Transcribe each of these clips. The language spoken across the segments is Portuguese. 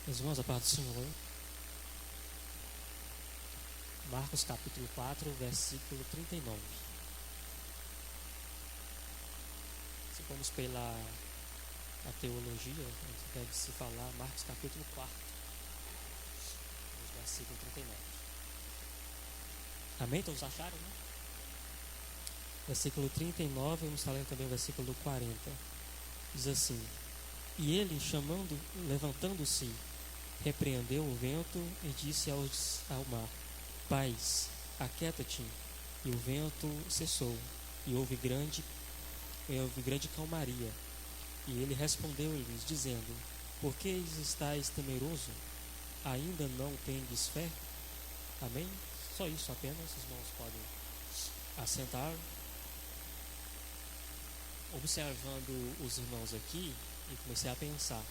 Meus irmãos, a paz do Senhor. Marcos capítulo 4, versículo 39. Se formos pela teologia, deve se falar Marcos capítulo 4, versículo 39. Amém? Todos acharam, né? Versículo 39, vamos estar lendo também o versículo 40. Diz assim: E ele, levantando-se, repreendeu o vento e disse ao mar: Paz, aquieta-te. E o vento cessou, e houve grande calmaria. E ele respondeu-lhes, dizendo: Por que estáis temeroso? Ainda não tendes fé? Amém? Só isso apenas, os irmãos podem assentar. Observando os irmãos aqui, e comecei a pensar.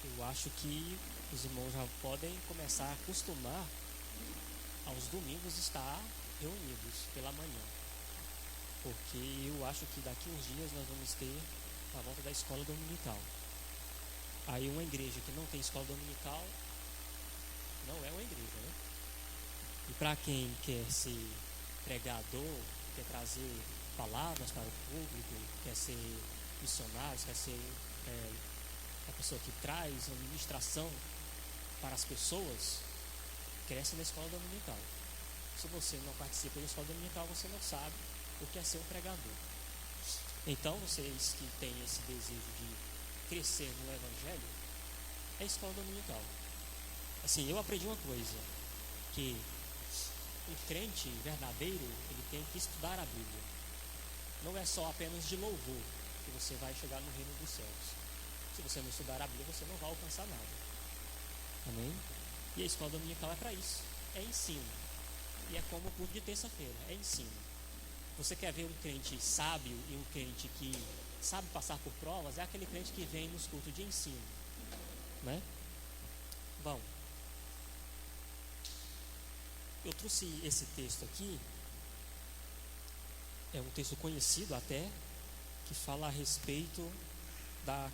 Eu acho que os irmãos já podem começar a acostumar aos domingos estar reunidos pela manhã. Porque eu acho que daqui uns dias nós vamos ter a volta da escola dominical. Aí uma igreja que não tem escola dominical não é uma igreja, né? E para quem quer ser pregador, quer trazer palavras para o público, quer ser missionário, quer ser a pessoa que traz a ministração para as pessoas, cresce na escola dominical. Se você não participa da escola dominical, você não sabe o que é ser um pregador. Então, vocês que têm esse desejo de crescer no evangelho, é a escola dominical. Assim, eu aprendi uma coisa, que um crente verdadeiro, ele tem que estudar a Bíblia. Não é só apenas de louvor que você vai chegar no reino dos céus. Se você não estudar a Bíblia, você não vai alcançar nada. Amém? E a escola dominical é para isso. É ensino. E é como o culto de terça-feira. É ensino. Você quer ver um crente sábio e um crente que sabe passar por provas? É aquele crente que vem nos cultos de ensino. Né? Bom, eu trouxe esse texto aqui. É um texto conhecido até, que fala a respeito da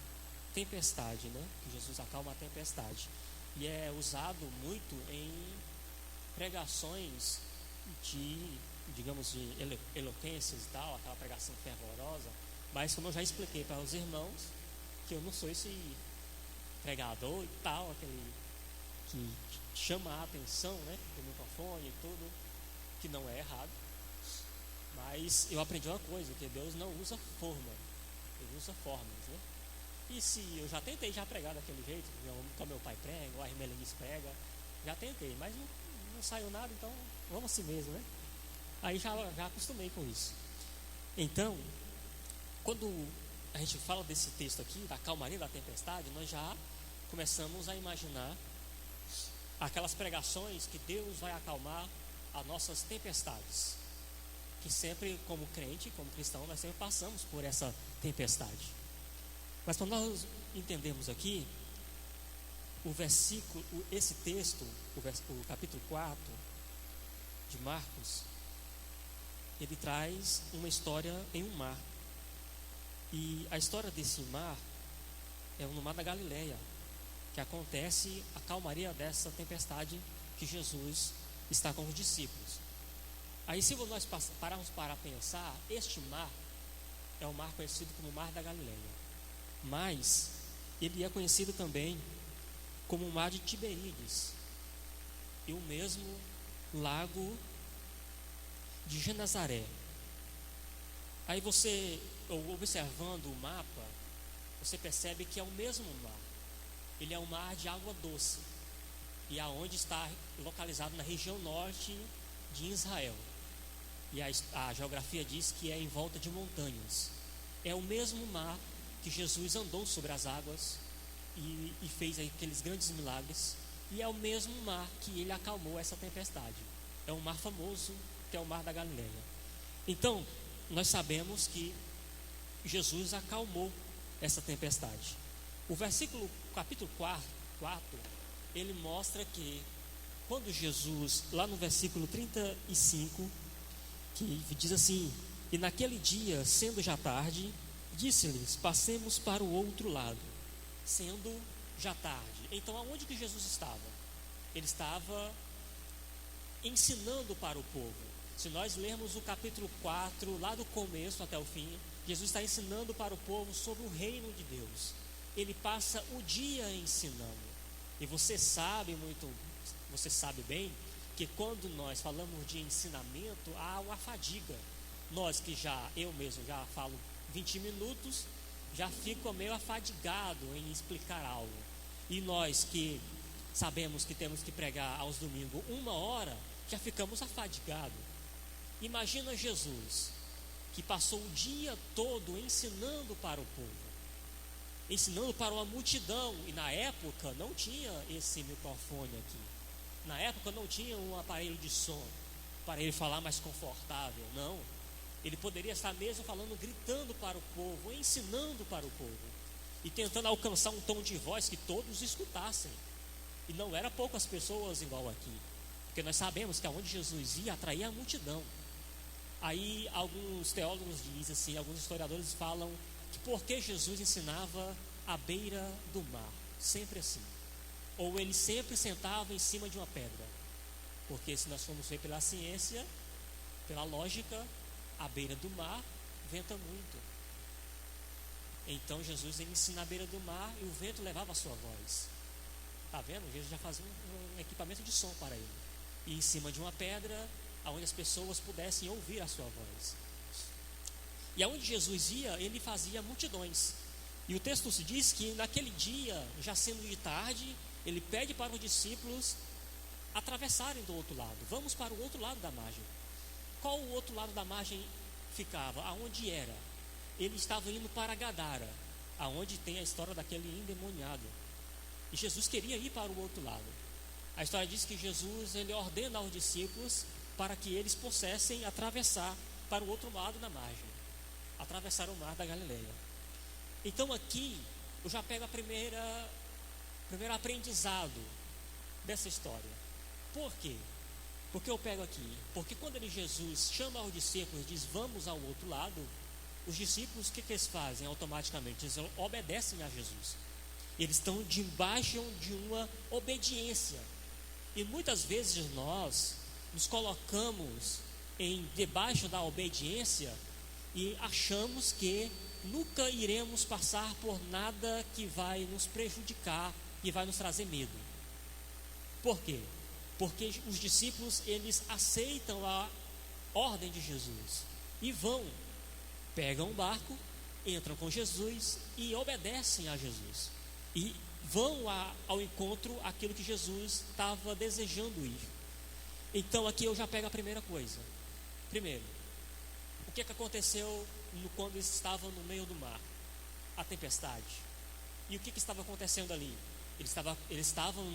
tempestade, né? Que Jesus acalma a tempestade. E é usado muito em pregações de, digamos, de eloquências e tal, aquela pregação fervorosa. Mas como eu já expliquei para os irmãos, que eu não sou esse pregador e tal, aquele que chama a atenção, né? Do microfone e tudo, que não é errado. Mas eu aprendi uma coisa, que Deus não usa forma, Ele usa formas, né? E se eu já tentei pregar daquele jeito, como meu pai prega, ou a irmã Lenice prega, já tentei, mas não saiu nada, então vamos assim mesmo, né? Aí já acostumei com isso. Então, quando a gente fala desse texto aqui, da calmaria da tempestade, nós já começamos a imaginar aquelas pregações que Deus vai acalmar as nossas tempestades. Que sempre, como crente, como cristão, nós sempre passamos por essa tempestade. Mas para nós entendermos aqui, esse texto, o capítulo 4 de Marcos, ele traz uma história em um mar. E a história desse mar é no mar da Galileia, que acontece a calmaria dessa tempestade que Jesus está com os discípulos. Aí, se nós pararmos para pensar, este mar é o mar conhecido como Mar da Galileia, mas ele é conhecido também como o Mar de Tiberíades e o mesmo Lago de Genezaré. Aí você, observando o mapa, você percebe que é o mesmo mar. Ele é um mar de água doce e aonde está localizado na região norte de Israel. E a geografia diz que é em volta de montanhas. É o mesmo mar que Jesus andou sobre as águas e fez aqueles grandes milagres. E é o mesmo mar que ele acalmou essa tempestade. É um mar famoso, que é o Mar da Galileia. Então, nós sabemos que Jesus acalmou essa tempestade. O capítulo 4, ele mostra que quando Jesus, lá no versículo 35, que diz assim: E naquele dia, sendo já tarde, disse-lhes: Passemos para o outro lado. Sendo já tarde. Então, aonde que Jesus estava? Ele estava ensinando para o povo. Se nós lermos o capítulo 4, lá do começo até o fim, Jesus está ensinando para o povo sobre o reino de Deus. Ele passa o dia ensinando. E você sabe bem, que quando nós falamos de ensinamento, há uma fadiga. Eu mesmo já falo 20 minutos, já fico meio afadigado em explicar algo. E nós que sabemos que temos que pregar aos domingos 1 hora, já ficamos afadigados. Imagina Jesus, que passou o dia todo ensinando para o povo, ensinando para uma multidão. E na época não tinha esse microfone aqui. Na época não tinha um aparelho de som para ele falar mais confortável. Não. Ele poderia estar mesmo falando, gritando para o povo, ensinando para o povo, e tentando alcançar um tom de voz que todos escutassem. E não era poucas pessoas igual aqui, porque nós sabemos que aonde Jesus ia, atraía a multidão. Aí alguns teólogos dizem assim, alguns historiadores falam que porque Jesus ensinava à beira do mar, sempre assim, ou ele sempre sentava em cima de uma pedra, porque se nós formos ver pela ciência, pela lógica, à beira do mar venta muito. Então Jesus ensina à beira do mar e o vento levava a sua voz. Está vendo? Jesus já fazia um equipamento de som para ele, e em cima de uma pedra, onde as pessoas pudessem ouvir a sua voz. E aonde Jesus ia, ele fazia multidões. E o texto se diz que naquele dia, já sendo de tarde, ele pede para os discípulos atravessarem do outro lado. Vamos para o outro lado da margem. Qual o outro lado da margem ficava? Aonde era? Ele estava indo para Gadara, aonde tem a história daquele endemoniado. E Jesus queria ir para o outro lado. A história diz que Jesus, ele ordena aos discípulos para que eles pudessem atravessar para o outro lado da margem, atravessar o mar da Galileia. Então aqui eu já pego o primeiro aprendizado dessa história. Por quê? Porque eu pego aqui, porque quando Jesus chama os discípulos e diz vamos ao outro lado, os discípulos, o que eles fazem automaticamente? Eles obedecem a Jesus. Eles estão debaixo de uma obediência. E muitas vezes nós nos colocamos debaixo da obediência e achamos que nunca iremos passar por nada que vai nos prejudicar e vai nos trazer medo. Por quê? Porque os discípulos, eles aceitam a ordem de Jesus e pegam um barco, entram com Jesus e obedecem a Jesus. E vão ao encontro aquilo que Jesus estava desejando ir. Então aqui eu já pego a primeira coisa. Primeiro, o que aconteceu quando eles estavam no meio do mar? A tempestade. E o que estava acontecendo ali? Eles estavam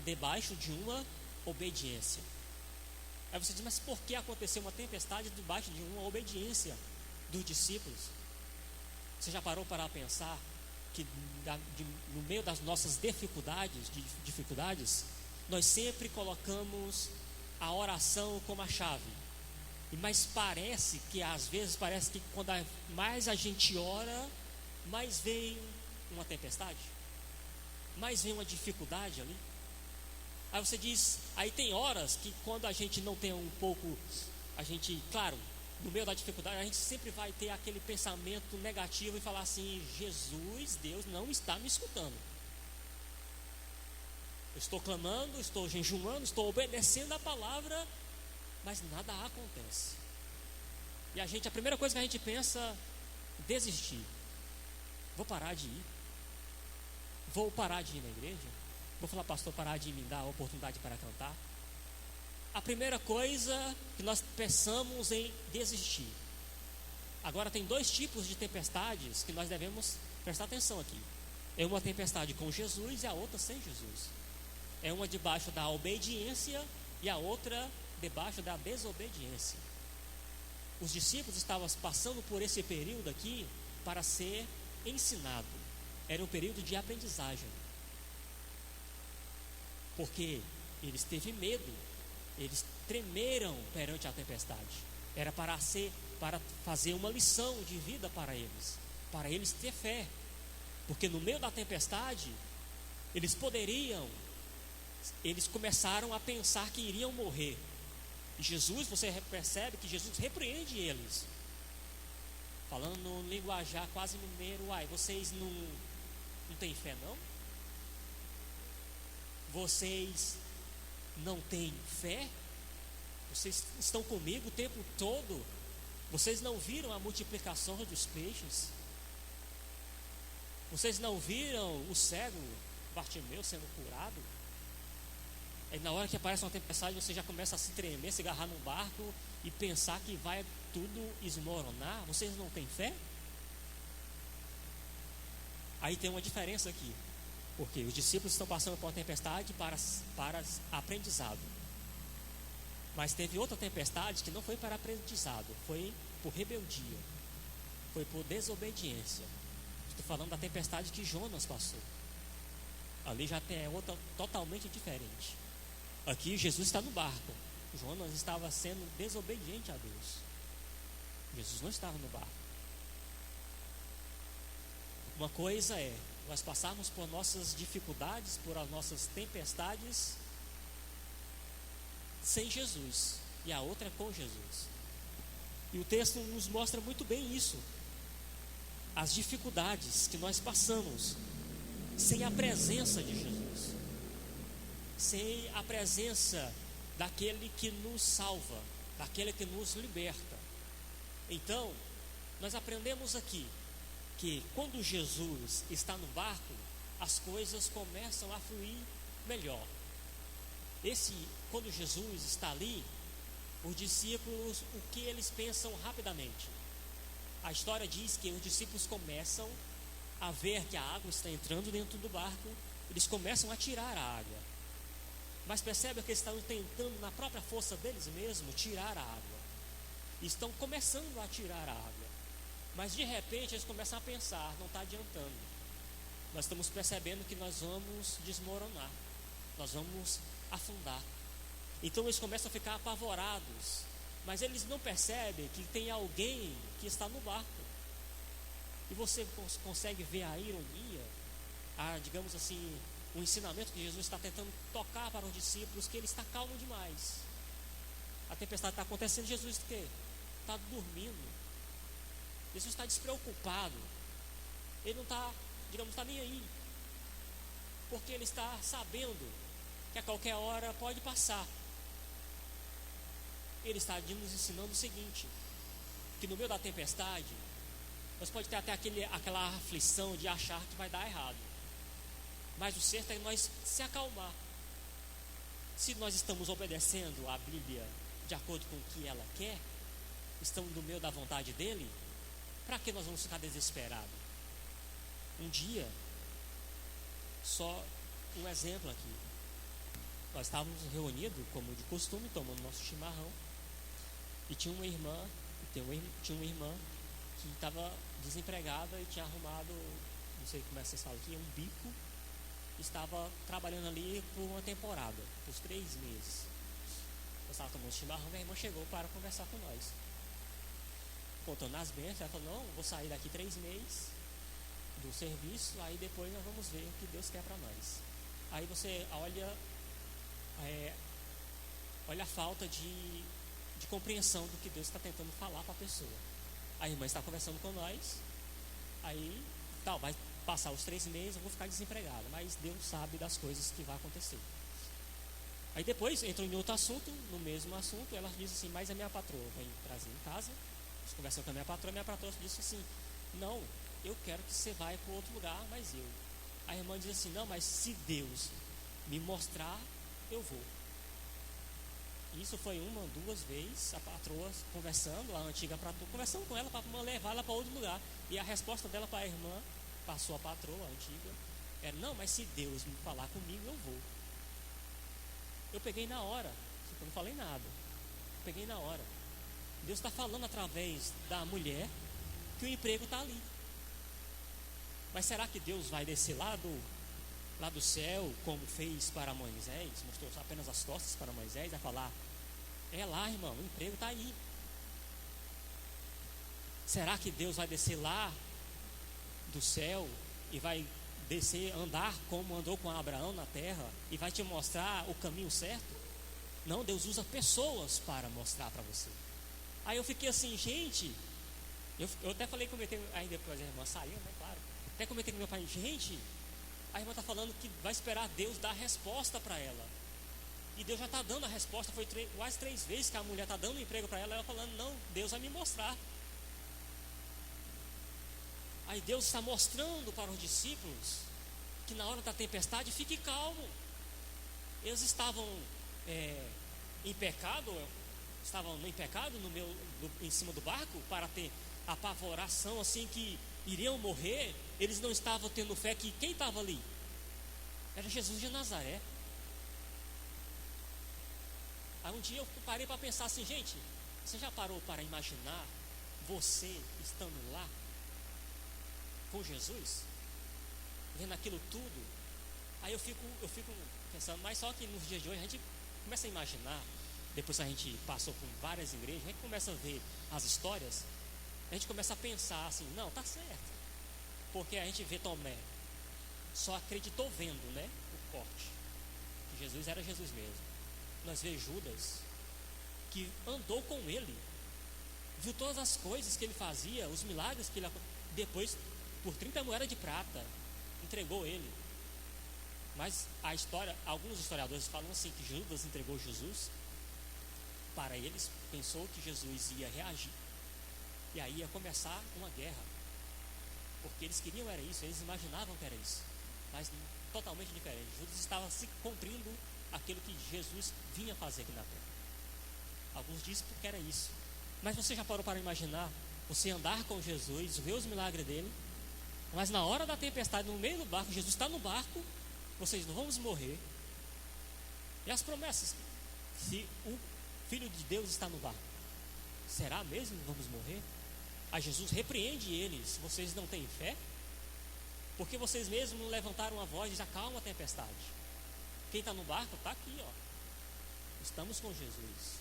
debaixo de uma obediência. Aí você diz, mas por que aconteceu uma tempestade debaixo de uma obediência dos discípulos? Você já parou para pensar que no meio das nossas dificuldades, nós sempre colocamos a oração como a chave. Mas parece que quando mais a gente ora, mais vem uma tempestade, mais vem uma dificuldade ali. Aí você diz, aí tem horas que quando a gente não tem claro, no meio da dificuldade, a gente sempre vai ter aquele pensamento negativo e falar assim, Jesus, Deus não está me escutando. Eu estou clamando, estou jejuando, estou obedecendo a palavra, mas nada acontece. E a primeira coisa que a gente pensa, desistir. Vou parar de ir. Vou parar de ir na igreja. Vou falar, pastor, parar de me dar a oportunidade para cantar. A primeira coisa que nós pensamos em desistir. Agora tem 2 tipos de tempestades que nós devemos prestar atenção aqui. É uma tempestade com Jesus e a outra sem Jesus. É uma debaixo da obediência e a outra debaixo da desobediência. Os discípulos estavam passando por esse período aqui para ser ensinado. Era um período de aprendizagem. Porque eles teve medo, eles tremeram perante a tempestade. Era para fazer uma lição de vida para eles ter fé. Porque no meio da tempestade, eles começaram a pensar que iriam morrer. E Jesus, você percebe que Jesus repreende eles, falando no linguajar quase mineiro: vocês não têm fé não? Vocês não têm fé? Vocês estão comigo o tempo todo? Vocês não viram a multiplicação dos peixes? Vocês não viram o cego Bartimeu sendo curado? Aí na hora que aparece uma tempestade, você já começa a se tremer, se agarrar no barco e pensar que vai tudo esmoronar. Vocês não têm fé? Aí tem uma diferença aqui, porque os discípulos estão passando por uma tempestade para aprendizado, mas teve outra tempestade que não foi para aprendizado, foi por rebeldia, foi por desobediência. Estou falando da tempestade que Jonas passou. Ali já tem outra totalmente diferente. Aqui Jesus está no barco. Jonas estava sendo desobediente a Deus. Jesus não estava no barco. Uma coisa é nós passarmos por nossas dificuldades, por as nossas tempestades sem Jesus, e a outra é com Jesus. E o texto nos mostra muito bem isso. As dificuldades que nós passamos sem a presença de Jesus, sem a presença daquele que nos salva, daquele que nos liberta. Então, nós aprendemos aqui que quando Jesus está no barco, as coisas começam a fluir melhor. Quando Jesus está ali, os discípulos, o que eles pensam rapidamente? A história diz que os discípulos começam a ver que a água está entrando dentro do barco, eles começam a tirar a água. Mas percebe que eles estão tentando, na própria força deles mesmos, tirar a água. Estão começando a tirar a água. Mas de repente eles começam a pensar: não está adiantando. Nós estamos percebendo que nós vamos desmoronar, nós vamos afundar. Então eles começam a ficar apavorados, mas eles não percebem que tem alguém que está no barco. E você consegue ver a ironia, digamos assim, o ensinamento que Jesus está tentando tocar para os discípulos, que ele está calmo demais. A tempestade está acontecendo, Jesus o quê? Está dormindo. Jesus está despreocupado. Ele não está, digamos, está nem aí, porque ele está sabendo que a qualquer hora pode passar. Ele está nos ensinando o seguinte: que no meio da tempestade nós pode ter até aquela aflição de achar que vai dar errado, mas o certo é nós se acalmar. Se nós estamos obedecendo a Bíblia de acordo com o que ela quer, estamos no meio da vontade dele, para que nós vamos ficar desesperados? Um dia, só um exemplo aqui, nós estávamos reunidos, como de costume, tomando nosso chimarrão, e tinha uma irmã que estava desempregada e tinha arrumado, não sei como é que vocês falam aqui, um bico, estava trabalhando ali por uma temporada, por 3 meses. Nós estávamos tomando chimarrão e a irmã chegou para conversar com nós, contando as bênçãos. Ela falou: não, vou sair daqui 3 meses do serviço, aí depois nós vamos ver o que Deus quer para nós. Aí você olha a falta de compreensão do que Deus está tentando falar para a pessoa. A irmã está conversando com nós, aí vai passar os 3 meses, eu vou ficar desempregada, mas Deus sabe das coisas que vai acontecer. Aí depois entrou em outro assunto, no mesmo assunto, ela disse assim: mas a minha patroa vem trazer em casa. Conversando com a minha patroa disse assim: não, eu quero que você vá para outro lugar, mas eu. A irmã diz assim: não, mas se Deus me mostrar, eu vou. Isso foi 1, 2 vezes, a patroa conversando, a antiga patroa, conversando com ela para levar ela para outro lugar. E a resposta dela para a irmã, para a sua patroa, a antiga, era: não, mas se Deus me falar comigo, eu vou. Eu peguei na hora, eu não falei nada, peguei na hora. Deus está falando através da mulher que o emprego está ali. Mas será que Deus vai descer lá do céu, como fez para Moisés, mostrou apenas as costas para Moisés, vai falar: é lá, irmão, o emprego está aí? Será que Deus vai descer lá do céu e vai descer, andar como andou com Abraão na terra e vai te mostrar o caminho certo. Não, Deus usa pessoas para mostrar para você. Aí eu fiquei assim, gente, eu até falei com meu pai, aí depois a irmã saiu, né, claro. Até comentei com meu pai, gente, a irmã está falando que vai esperar Deus dar a resposta para ela. E Deus já está dando a resposta, foi quase 3 vezes que a mulher está dando um emprego para ela, ela falando, não, Deus vai me mostrar. Aí Deus está mostrando para os discípulos que na hora da tempestade fique calmo. Eles estavam em pecado, em cima do barco, para ter apavoração assim que iriam morrer. Eles não estavam tendo fé que quem estava ali? Era Jesus de Nazaré. Aí um dia eu parei para pensar assim, gente, você já parou para imaginar você estando lá com Jesus, vendo aquilo tudo? Aí eu fico pensando, mas só que nos dias de hoje a gente começa a imaginar, depois que a gente passou por várias igrejas, a gente começa a ver as histórias, a gente começa a pensar assim, não, tá certo, porque a gente vê Tomé, só acreditou vendo, né, o corte, que Jesus era Jesus mesmo. Nós vemos Judas, que andou com ele, viu todas as coisas que ele fazia, os milagres que ele, depois, por 30 moedas de prata, entregou ele. Mas a história, alguns historiadores falam assim, que Judas entregou Jesus para eles, pensou que Jesus ia reagir, e aí ia começar uma guerra, porque eles queriam era isso, eles imaginavam que era isso, mas totalmente diferente. Judas estava se cumprindo aquilo que Jesus vinha fazer aqui na terra. Alguns dizem que era isso. Mas você já parou para imaginar você andar com Jesus, ver os milagres dele, mas na hora da tempestade, no meio do barco, Jesus está no barco, vocês não vamos morrer. E as promessas, se o Filho de Deus está no barco, será mesmo que vamos morrer? Aí Jesus repreende eles, vocês não têm fé? Porque vocês mesmos não levantaram a voz e diz, acalma a tempestade. Quem está no barco está aqui, ó. Estamos com Jesus.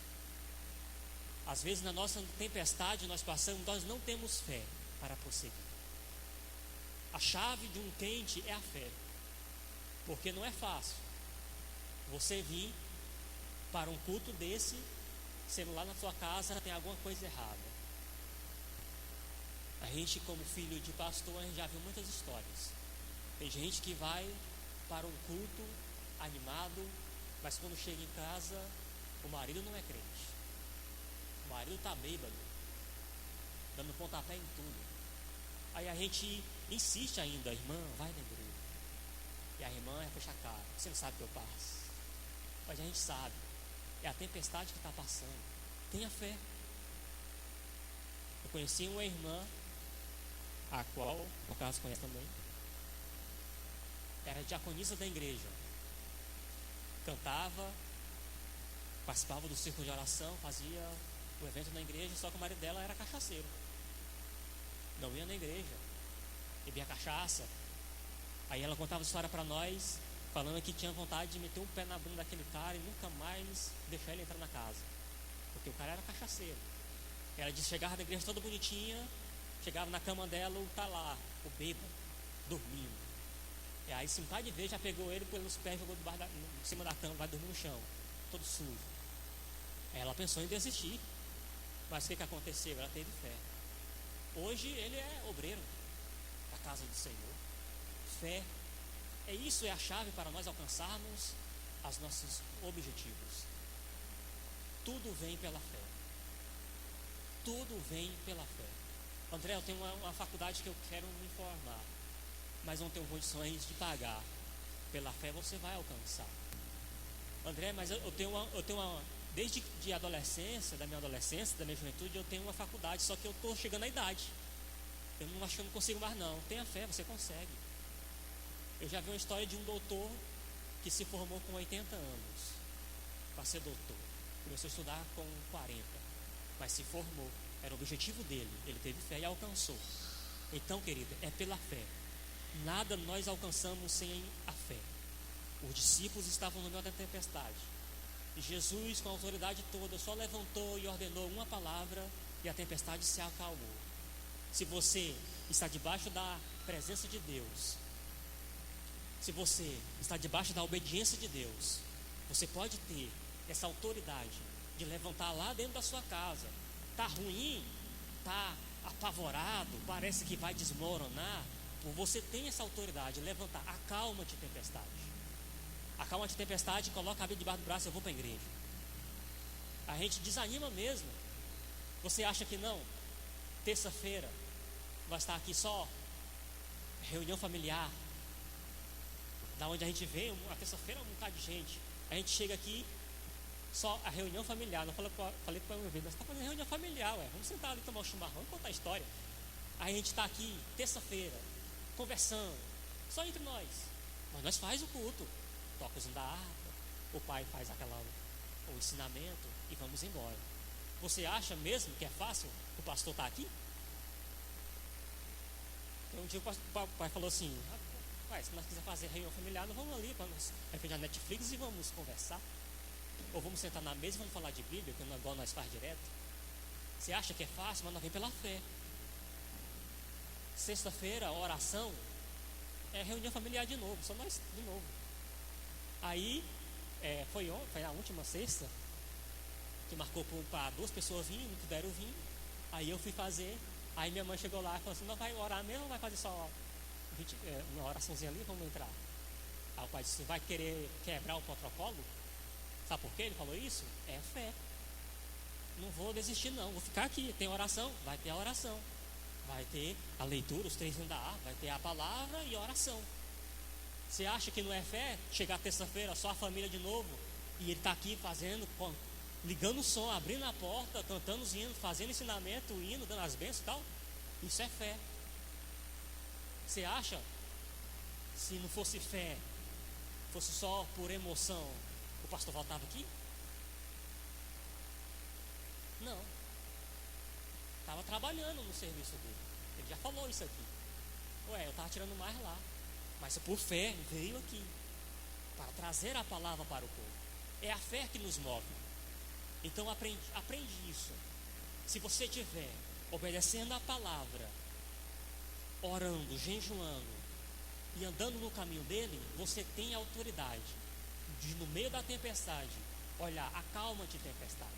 Às vezes na nossa tempestade nós passamos, nós não temos fé para prosseguir. A chave de um crente é a fé, porque não é fácil você vir para um culto desse, sendo lá na sua casa tem alguma coisa errada. A gente, como filho de pastor, a gente já viu muitas histórias. Tem gente que vai para um culto animado, mas quando chega em casa, o marido não é crente, o marido está bêbado, dando pontapé em tudo. Aí a gente insiste ainda, irmã, vai na igreja. E a irmã fecha a cara, você não sabe o que eu passo. Mas a gente sabe, é a tempestade que está passando. Tenha fé. Eu conheci uma irmã, a qual o Carlos conhece também, era diaconisa da igreja, cantava, participava do círculo de oração, fazia o evento na igreja, só que o marido dela era cachaceiro, não ia na igreja, bebia cachaça. Aí ela contava história para nós, falando que tinha vontade de meter um pé na bunda daquele cara e nunca mais deixar ele entrar na casa, porque o cara era cachaceiro. Ela disse, chegava na igreja toda bonitinha, chegava na cama dela, tá lá, o bêbado, dormindo. E aí, se um pai de vez, já pegou ele pelos pés, jogou em cima da cama, vai dormir no chão, todo sujo. Aí ela pensou em desistir, mas o que aconteceu? Ela teve fé. Hoje ele é obreiro da casa do Senhor. Fé, é a chave para nós alcançarmos os nossos objetivos. Tudo vem pela fé. Tudo vem pela fé. André, eu tenho uma faculdade que eu quero me formar, mas não tenho condições de pagar. Pela fé você vai alcançar. André, mas eu tenho uma desde de adolescência, da minha juventude, eu tenho uma faculdade, só que eu estou chegando à idade. Eu não acho que eu não consigo mais não. Tenha fé, você consegue. Eu já vi uma história de um doutor que se formou com 80 anos para ser doutor. Começou a estudar com 40, mas se formou. Era o objetivo dele. Ele teve fé e alcançou. Então, querido, é pela fé. Nada nós alcançamos sem a fé. Os discípulos estavam no meio da tempestade, e Jesus, com a autoridade toda, só levantou e ordenou uma palavra e a tempestade se acalmou. Se você está debaixo da presença de Deus, se você está debaixo da obediência de Deus, você pode ter essa autoridade de levantar lá dentro da sua casa. Está ruim, está apavorado, parece que vai desmoronar. Você tem essa autoridade de levantar. Acalma-te, tempestade. Acalma-te, tempestade, coloca a Bíblia debaixo do braço, eu vou para a igreja. A gente desanima mesmo. Você acha que não? Terça-feira vai estar aqui só reunião familiar, da onde a gente vem, a terça-feira é um bocado de gente. A gente chega aqui, só a reunião familiar. Não falei para o meu filho, nós estamos fazendo reunião familiar, vamos sentar ali, tomar um chimarrão e contar a história. Aí a gente está aqui, terça-feira, conversando, só entre nós. Mas nós faz o culto, toca o da harpa, o pai faz o ensinamento e vamos embora. Você acha mesmo que é fácil o pastor estar aqui? Um dia o pai falou assim: se nós quiser fazer reunião familiar, nós vamos ali para nós a Netflix e vamos conversar. Ou vamos sentar na mesa e vamos falar de Bíblia, que não é igual nós faz direto. Você acha que é fácil, mas nós vem pela fé. Sexta-feira, oração, é reunião familiar de novo, só nós de novo. Aí, foi na última sexta, que marcou para 2 pessoas virem, não puderam vir. Aí eu fui fazer. Aí minha mãe chegou lá e falou assim: não vai orar mesmo ou vai fazer só uma oraçãozinha ali, vamos entrar? Aí o pai disse: vai querer quebrar o protocolo? Sabe por quê ele falou isso? É fé. Não vou desistir não, vou ficar aqui. Tem oração? Vai ter a oração. Vai ter a leitura, os 3 hinos da harpa, vai ter a palavra e a oração. Você acha que não é fé? Chegar terça-feira, só a família de novo, e ele está aqui fazendo, ligando o som, abrindo a porta, cantando os hinos, fazendo ensinamento, hino, dando as bênçãos e tal. Isso é fé. Você acha, se não fosse fé, fosse só por emoção, o pastor voltava aqui? Não. Estava trabalhando no serviço dele. Ele já falou isso aqui. Eu estava tirando mais lá. Mas por fé veio aqui para trazer a palavra para o povo. É a fé que nos move. Então aprende isso. Se você estiver obedecendo a palavra, orando, jejuando e andando no caminho dele, você tem autoridade de, no meio da tempestade, olhar: acalma-te, tempestade.